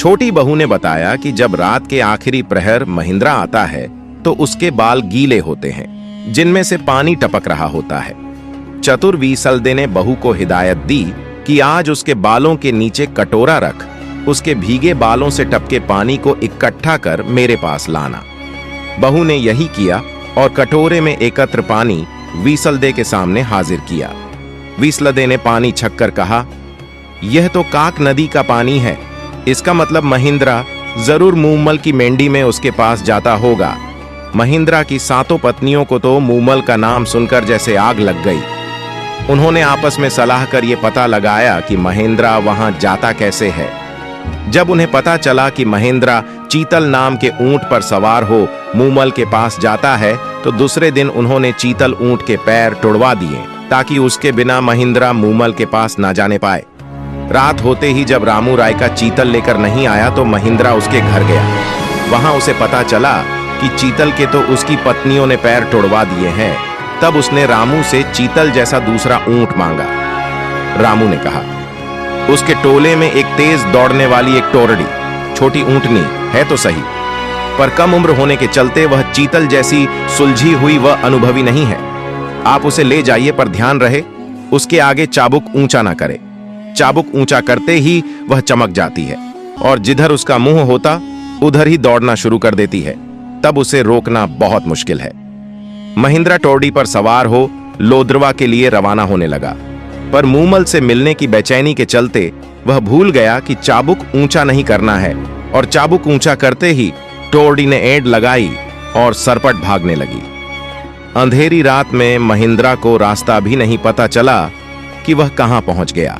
छोटी बहू ने बताया कि जब रात के आखिरी प्रहर महिंद्रा आता है तो उसके बाल गीले होते हैं, जिनमें से पानी टपक रहा होता है। चतुर वीसलदे ने बहू को हिदायत दी कि आज उसके बालों के नीचे कटोरा रख, उसके भीगे बालों से टपके पानी को इकट्ठा कर मेरे पास लाना। बहू ने यही किया और कटोरे में एकत्र पानी वीसलदे के सामने हाजिर किया। वीसलदे ने पानी छककर कहा, यह तो काक नदी का पानी है, इसका मतलब महिंद्रा जरूर मूमल की मेंढी में उसके पास जाता होगा। महिंद्रा की 7 पत्नियों को तो मूमल का नाम सुनकर जैसे आग लग गई। उन्होंने आपस में सलाह कर यह पता लगाया कि महिंद्रा वहां जाता कैसे है। जब उन्हें पता चला कि महिंद्रा चीतल नाम के ऊंट पर सवार हो मूमल के पास जाता है, तो दूसरे दिन उन्होंने चीतल ऊंट के पैर तुड़वा दिए ताकि उसके बिना महिंद्रा मूमल के पास ना जाने पाए। रात होते ही जब रामू राय का चीतल लेकर नहीं आया तो महिंद्रा उसके घर गया। वहां उसे पता चला कि चीतल के तो उसकी पत्नियों ने पैर तोड़वा दिए हैं। तब उसने रामू से चीतल जैसा दूसरा ऊंट मांगा। रामू ने कहा, उसके टोले में एक तेज दौड़ने वाली एक टोरडी छोटी ऊंटनी है तो सही, पर कम उम्र होने के चलते वह चीतल जैसी सुलझी हुई व अनुभवी नहीं है। आप उसे ले जाइए, पर ध्यान रहे उसके आगे चाबुक ऊंचा ना करे। चाबुक ऊंचा करते ही वह चमक जाती है और जिधर उसका मुंह होता उधर ही दौड़ना शुरू कर देती है। तब उसे रोकना बहुत मुश्किल है। महिंद्रा टोरडी पर सवार हो लोद्रवा के लिए रवाना होने लगा, पर मूमल से मिलने की बेचैनी के चलते वह भूल गया कि चाबुक ऊंचा नहीं करना है, और चाबुक ऊंचा करते ही टोरडी ने एंड लगाई और सरपट भागने लगी। अंधेरी रात में महिंद्रा को रास्ता भी नहीं पता चला कि वह कहां पहुंच गया।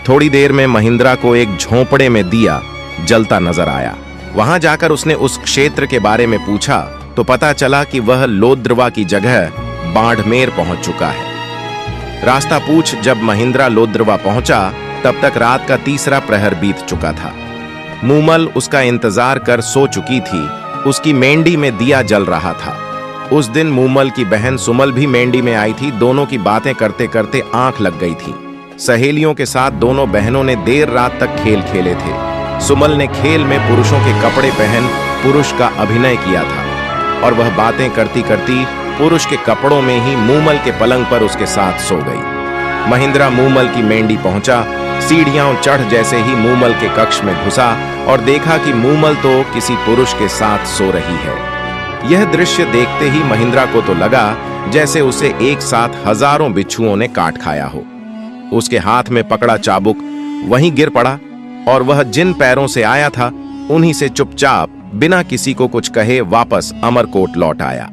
थोड़ी देर में महिंद्रा को एक झोंपड़े में दिया जलता नजर आया। वहां जाकर उसने उस क्षेत्र के बारे में पूछा तो पता चला कि वह लोद्रवा की जगह बाढ़मेर पहुंच चुका है। रास्ता पूछ जब महिंद्रा लोद्रवा पहुंचा तब तक रात का 3रा प्रहर बीत चुका था। मूमल उसका इंतजार कर सो चुकी थी। उसकी मेंढी में दिया जल रहा था। उस दिन मूमल की बहन सुमल भी मेंढी में आई थी। दोनों की बातें करते करते आंख लग गई थी। सहेलियों के साथ दोनों बहनों ने देर रात तक खेल खेले थे। सुमल ने खेल में पुरुषों के कपड़े पहन पुरुष का अभिनय किया था और वह बातें करती करती पुरुष के कपड़ों में ही मूमल के पलंग पर उसके साथ सो गई। महिंद्रा मूमल की मेंढी पहुंचा। सीढ़ियां चढ़ जैसे ही मूमल के कक्ष में घुसा और देखा कि मूमल तो किसी पुरुष के साथ सो रही है। यह दृश्य देखते ही महिंद्रा को तो लगा जैसे उसे एक साथ हजारों बिच्छुओं ने काट खाया हो। उसके हाथ में पकड़ा चाबुक वहीं गिर पड़ा और वह जिन पैरों से आया था उन्हीं से चुपचाप बिना किसी को कुछ कहे वापस अमरकोट लौट आया।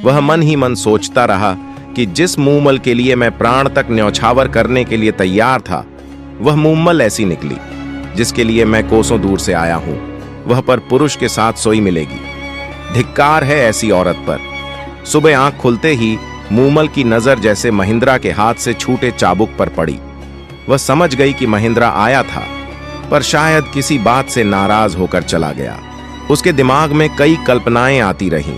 वह मन ही मन सोचता रहा कि जिस मूमल के लिए मैं प्राण तक न्यौछावर करने के लिए तैयार था, वह मूमल ऐसी निकली जिसके लिए मैं कोसों दूर से आया हूं। वह पर पुरुष के साथ सोई मिलेगी। धिक्कार है ऐसी औरत पर। सुबह आंख खुलते ही मूमल की नजर जैसे महिंद्रा के हाथ से छूटे चाबुक पर पड़ी। वह समझ गई कि महिंद्रा आया था, पर शायद किसी बात से नाराज होकर चला गया। उसके दिमाग में कई कल्पनाएं आती रहीं।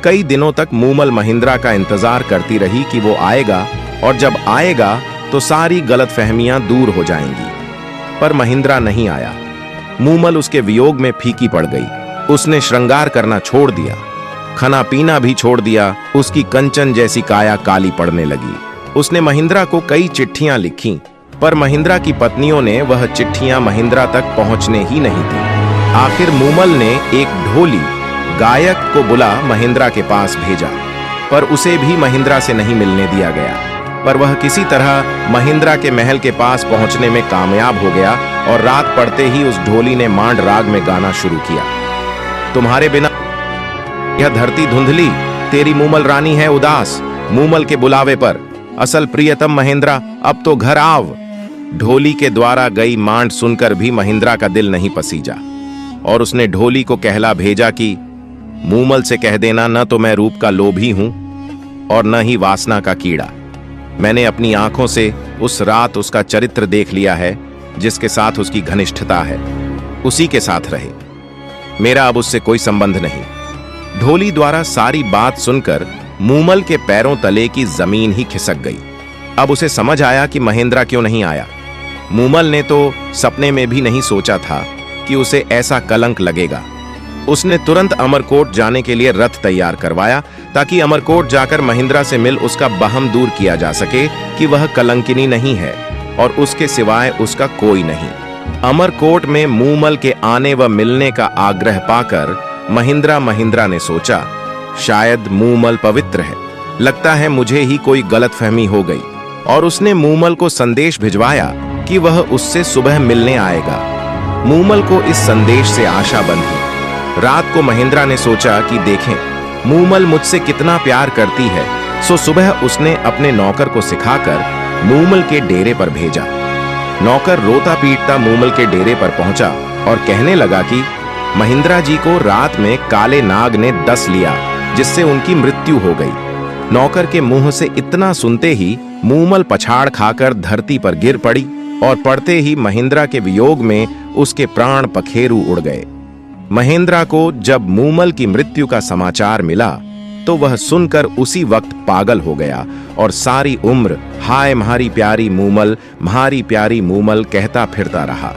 कई दिनों तक मूमल महिंद्रा का इंतजार करती रही कि वो आएगा, और जब आएगा तो सारी गलतफहमियां दूर हो जाएंगी। पर महिंद्रा नहीं आया। मूमल उसके वियोग में फीकी पड़ गई। उसने श्रृंगार करना छोड़ दिया, खाना पीना भी छोड़ दिया। उसकी कंचन जैसी काया काली पड़ने लगी। उसने महिंद्रा को कई चिट्ठियां लिखीं, पर महिंद्रा की पत्नियों ने वह चिट्ठियां महिंद्रा तक पहुंचने ही नहीं दी। आखिर मूमल ने एक ढोली गायक को बुला महिंद्रा के पास भेजा, पर उसे भी महिंद्रा से नहीं मिलने दिया गया। पर वह किसी तरह महिंद्रा के महल के पास पहुंचने में कामयाब हो गया और रात पड़ते ही उस ढोली ने मांड राग में गाना शुरू किया। तुम्हारे बिना यह धरती धुंधली, तेरी मूमल रानी है उदास। मूमल के बुलावे पर असल प्रियतम महिंद्रा अब तो घर आव। ढोली के द्वारा गई मांड सुनकर भी महिंद्रा का दिल नहीं पसीजा और उसने ढोली को कहला भेजा कि मूमल से कह देना, न तो मैं रूप का लोभी हूं और न ही वासना का कीड़ा। मैंने अपनी आंखों से उस रात उसका चरित्र देख लिया है, जिसके साथ उसकी घनिष्ठता है, उसी के साथ रहे। मेरा अब उससे कोई संबंध नहीं। ढोली द्वारा सारी बात सुनकर मूमल के पैरों तले की जमीन ही खिसक गई। अब उसे समझ आया कि महिंद्रा क्यों नहीं आया। मूमल ने तो सपने में भी नहीं सोचा था कि उसे ऐसा कलंक लगेगा। उसने तुरंत अमरकोट जाने के लिए रथ तैयार करवाया ताकि अमरकोट जाकर महिंद्रा से मिल उसका बहम दूर किया जा सके कि वह कलंकिनी नहीं है और उसके सिवाय उसका कोई नहीं। अमरकोट में मूमल के आने व मिलने का आग्रह पाकर महिंद्रा ने सोचा, शायद मूमल पवित्र है, लगता है मुझे ही कोई गलतफहमी हो गई, और उसने मूमल को संदेश भिजवाया कि वह उससे सुबह मिलने आएगा। मूमल को इस संदेश से आशा बंधी। रात को महिंद्रा ने सोचा कि देखें मूमल मुझसे कितना प्यार करती है, सो सुबह उसने अपने नौकर को सिखाकर मूमल के डेरे पर भेजा। नौकर रोता पीटता मूमल के डेरे पर पहुंचा और कहने लगा कि महिंद्रा जी को रात में काले नाग ने डस लिया, जिससे उनकी मृत्यु हो गई। नौकर के मुंह से इतना सुनते ही मूमल पछाड़ खाकर धरती पर गिर पड़ी और पड़ते ही महिंद्रा के वियोग में उसके प्राण पखेरु उड़ गए। महिंद्रा को जब मूमल की मृत्यु का समाचार मिला तो वह सुनकर उसी वक्त पागल हो गया और सारी उम्र हाय म्हारी प्यारी मूमल कहता फिरता रहा।